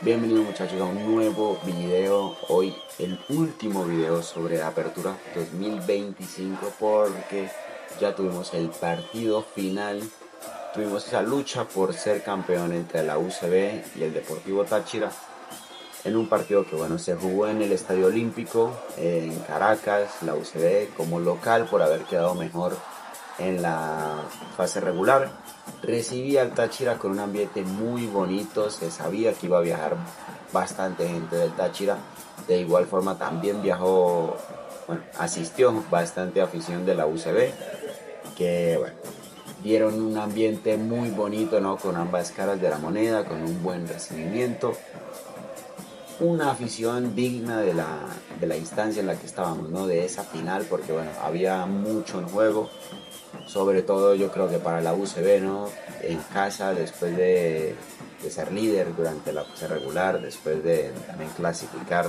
Bienvenidos muchachos a un nuevo video. Hoy el último video sobre la Apertura 2025 porque ya tuvimos el partido final. Tuvimos esa lucha por ser campeón entre la UCB y el Deportivo Táchira en un partido que se jugó en el Estadio Olímpico en Caracas. La UCB como local por haber quedado mejor en la fase regular recibía al Táchira con un ambiente muy bonito. Se sabía que iba a viajar bastante gente del Táchira. De igual forma también asistió bastante afición de la UCB, que dieron un ambiente muy bonito, ¿no? Con ambas caras de la moneda, con un buen recibimiento. Una afición digna de la instancia en la que estábamos, ¿no? De esa final, porque había mucho en juego. Sobre todo yo creo que para la UCB, ¿no? En casa, después de ser líder durante la fase regular, después de también clasificar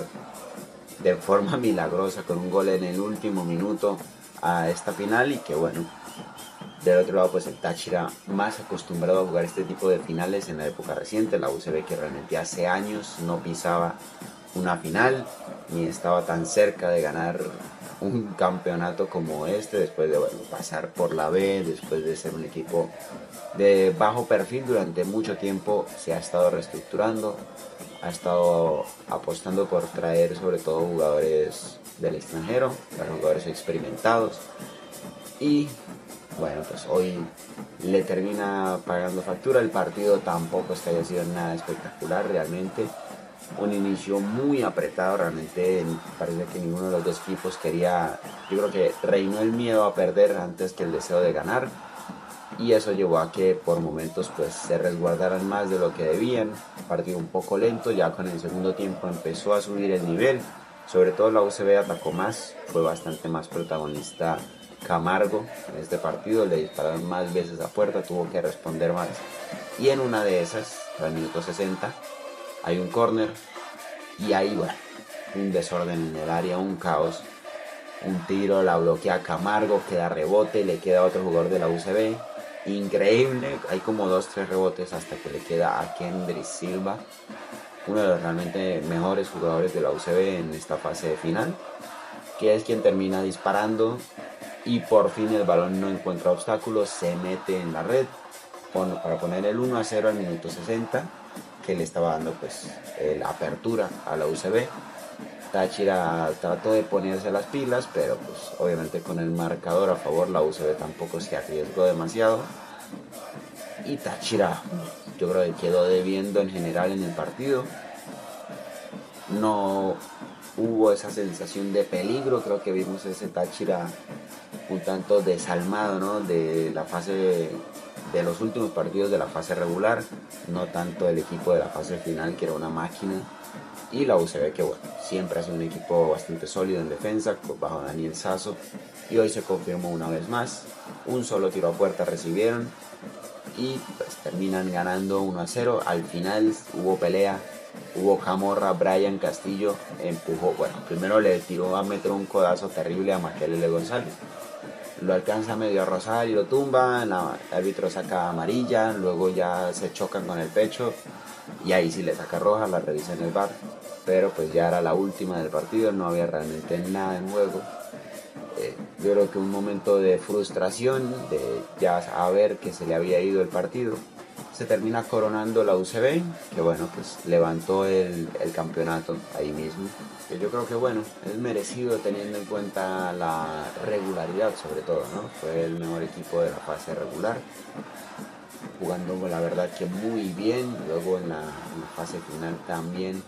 de forma milagrosa con un gol en el último minuto a esta final. Y que del otro lado pues el Táchira, más acostumbrado a jugar este tipo de finales en la época reciente. La UCB que realmente hace años no pisaba una final ni estaba tan cerca de ganar un campeonato como este, después de pasar por la B, después de ser un equipo de bajo perfil durante mucho tiempo. Se ha estado reestructurando, ha estado apostando por traer sobre todo jugadores del extranjero, para jugadores experimentados, y pues hoy le termina pagando factura. El partido tampoco es que haya sido nada espectacular realmente. Un inicio muy apretado, realmente parece que ninguno de los dos equipos quería. Yo creo que reinó el miedo a perder antes que el deseo de ganar, y eso llevó a que por momentos pues se resguardaran más de lo que debían. Partido un poco lento. Ya con el segundo tiempo empezó a subir el nivel, sobre todo la UCB atacó más, fue bastante más protagonista Camargo en este partido, le dispararon más veces a puerta, tuvo que responder más, y en una de esas, al minuto 60, hay un córner y ahí un desorden en el área, un caos. Un tiro, la bloquea Camargo, queda rebote, le queda a otro jugador de la UCB. Increíble, hay como 2-3 rebotes hasta que le queda a Kendry Silva, uno de los realmente mejores jugadores de la UCB en esta fase de final, que es quien termina disparando y por fin el balón no encuentra obstáculos, se mete en la red para poner el 1-0 al minuto 60, que le estaba dando la apertura a la UCB. Táchira trató de ponerse las pilas, pero obviamente con el marcador a favor la UCB tampoco se arriesgó demasiado, y Táchira yo creo que quedó debiendo en general en el partido. No hubo esa sensación de peligro. Creo que vimos ese Táchira un tanto desalmado, ¿no? De la fase de los últimos partidos de la fase regular, no tanto el equipo de la fase final, que era una máquina. Y la UCB que siempre ha sido un equipo bastante sólido en defensa, bajo Daniel Sasso, y hoy se confirmó una vez más. Un solo tiro a puerta recibieron y terminan ganando 1-0. Al final hubo pelea, hubo camorra. Brian Castillo empujó, primero le tiró a meter un codazo terrible a Makelele González, lo alcanza medio a rozar y lo tumba. El árbitro saca amarilla, luego ya se chocan con el pecho y ahí sí le saca roja, la revisa en el VAR, pero ya era la última del partido, no había realmente nada en juego. Yo creo que un momento de frustración, de ya saber que se le había ido el partido, se termina coronando la UCB, que levantó el campeonato ahí mismo, que yo creo que es merecido teniendo en cuenta la regularidad, sobre todo, ¿no? Fue el mejor equipo de la fase regular, jugando la verdad que muy bien. Luego en la fase final también.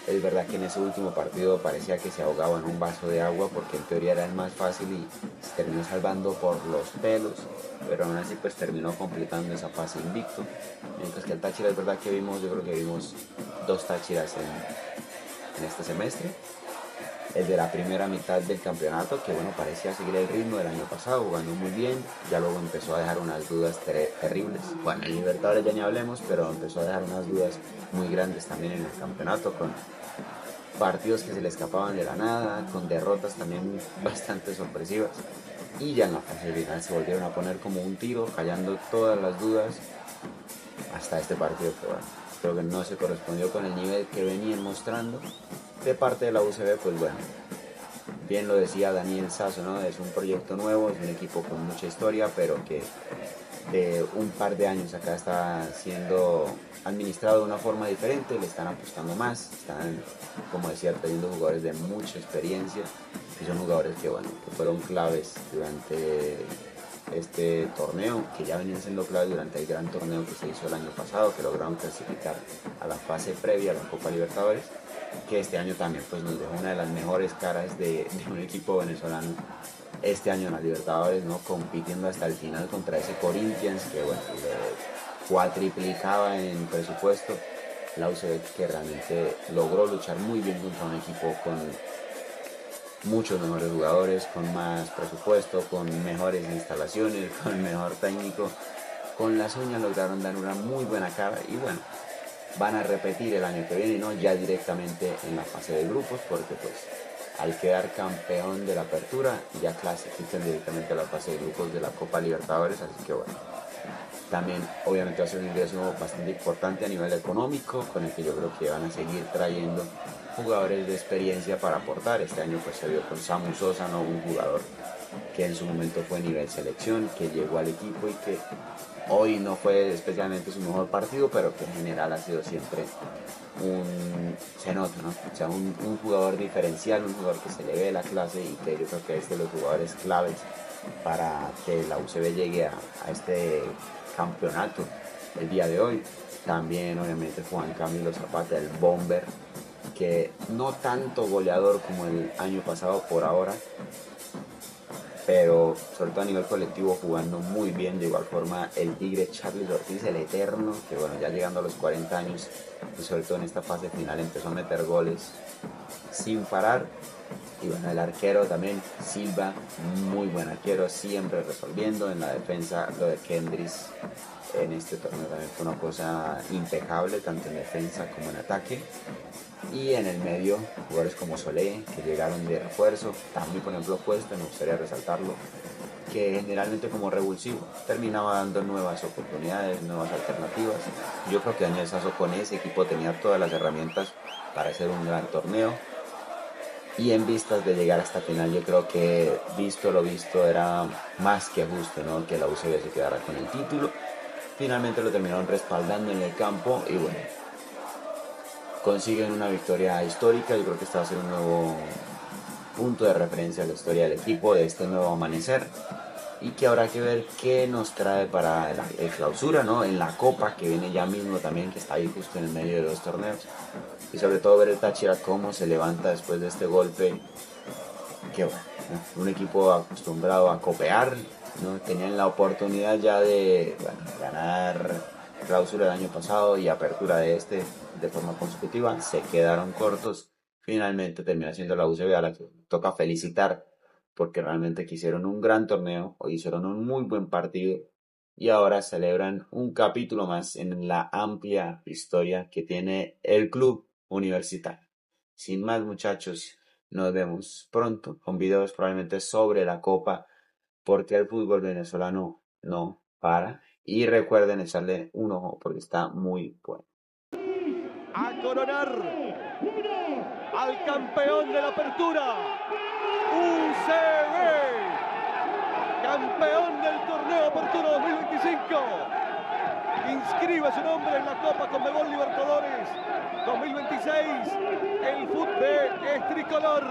Es verdad que en ese último partido parecía que se ahogaba en un vaso de agua, porque en teoría era el más fácil y se terminó salvando por los pelos, pero aún así terminó completando esa fase invicto. Mientras que el Táchira, es verdad que yo creo que vimos dos Táchiras en este semestre. El de la primera mitad del campeonato, que parecía seguir el ritmo del año pasado, jugando muy bien. Ya luego empezó a dejar unas dudas terribles. En Libertadores ya ni hablemos, pero empezó a dejar unas dudas muy grandes también en el campeonato, con partidos que se le escapaban de la nada, con derrotas también bastante sorpresivas. Y ya en la fase final se volvieron a poner como un tiro, callando todas las dudas, hasta este partido que creo que no se correspondió con el nivel que venían mostrando. De parte de la UCB, pues bueno, bien lo decía Daniel Sasso, ¿no? Es un proyecto nuevo, es un equipo con mucha historia, pero que de un par de años acá está siendo administrado de una forma diferente, le están apostando más, están, como decía, trayendo jugadores de mucha experiencia, y son jugadores que, bueno, que fueron claves durante este torneo, que ya venían siendo claves durante el gran torneo que se hizo el año pasado, que lograron clasificar a la fase previa a la Copa Libertadores, que este año también pues nos dejó una de las mejores caras de un equipo venezolano este año en la Libertadores, ¿no? Compitiendo hasta el final contra ese Corinthians que, bueno, le cuatriplicaba en presupuesto. La UCB que realmente logró luchar muy bien contra un equipo con muchos mejores jugadores, con más presupuesto, con mejores instalaciones, con mejor técnico. Con las uñas lograron dar una muy buena cara y bueno, van a repetir el año que viene, ¿no? Ya directamente en la fase de grupos, porque pues al quedar campeón de la apertura ya clasifican directamente a la fase de grupos de la Copa Libertadores, así que bueno, también obviamente va a ser un ingreso bastante importante a nivel económico, con el que yo creo que van a seguir trayendo jugadores de experiencia para aportar. Este año pues se vio con Samu Sosa, ¿no? Un jugador que en su momento fue nivel selección, que llegó al equipo y que hoy no fue especialmente su mejor partido, pero que en general ha sido siempre se nota, ¿no? O sea, un jugador diferencial, un jugador que se le ve la clase y que yo creo que es de los jugadores claves para que la UCB llegue a este campeonato el día de hoy. También obviamente Juan Camilo Zapata, el Bomber, que no tanto goleador como el año pasado por ahora, pero sobre todo a nivel colectivo jugando muy bien. De igual forma el Tigre Charly Ortiz, el eterno, que bueno, ya llegando a los 40 años y sobre todo en esta fase final empezó a meter goles sin parar. Y bueno, el arquero también, Silva, muy buen arquero, siempre resolviendo. En la defensa, lo de Kendris en este torneo también fue una cosa impecable, tanto en defensa como en ataque. Y en el medio, jugadores como Solé, que llegaron de refuerzo, también por ejemplo Cuesta, me gustaría resaltarlo, que generalmente como revulsivo terminaba dando nuevas oportunidades, nuevas alternativas. Yo creo que Daniel Sasso con ese equipo tenía todas las herramientas para hacer un gran torneo. Y en vistas de llegar hasta final, yo creo que visto lo visto era más que justo, ¿no? Que la UCB se quedara con el título. Finalmente lo terminaron respaldando en el campo y bueno, consiguen una victoria histórica. Yo creo que esta va a ser un nuevo punto de referencia a la historia del equipo, de este nuevo amanecer, y que habrá que ver qué nos trae para la clausura, ¿no? En la Copa que viene ya mismo también, que está ahí justo en el medio de los torneos, y sobre todo ver el Táchira cómo se levanta después de este golpe, que bueno, un equipo acostumbrado a copear, ¿no? Tenían la oportunidad ya de, bueno, ganar clausura del año pasado y apertura de este de forma consecutiva, se quedaron cortos. Finalmente termina siendo la UCB a la que toca felicitar, porque realmente quisieron un gran torneo, hoy hicieron un muy buen partido y ahora celebran un capítulo más en la amplia historia que tiene el club universitario. Sin más, muchachos, nos vemos pronto con videos probablemente sobre la Copa, porque el fútbol venezolano no para. Y recuerden echarle un ojo porque está muy bueno. A coronar al campeón de la apertura, UCB, campeón del torneo Apertura 2025. Inscribe su nombre en la Copa Conmebol Libertadores 2026. El fútbol es tricolor.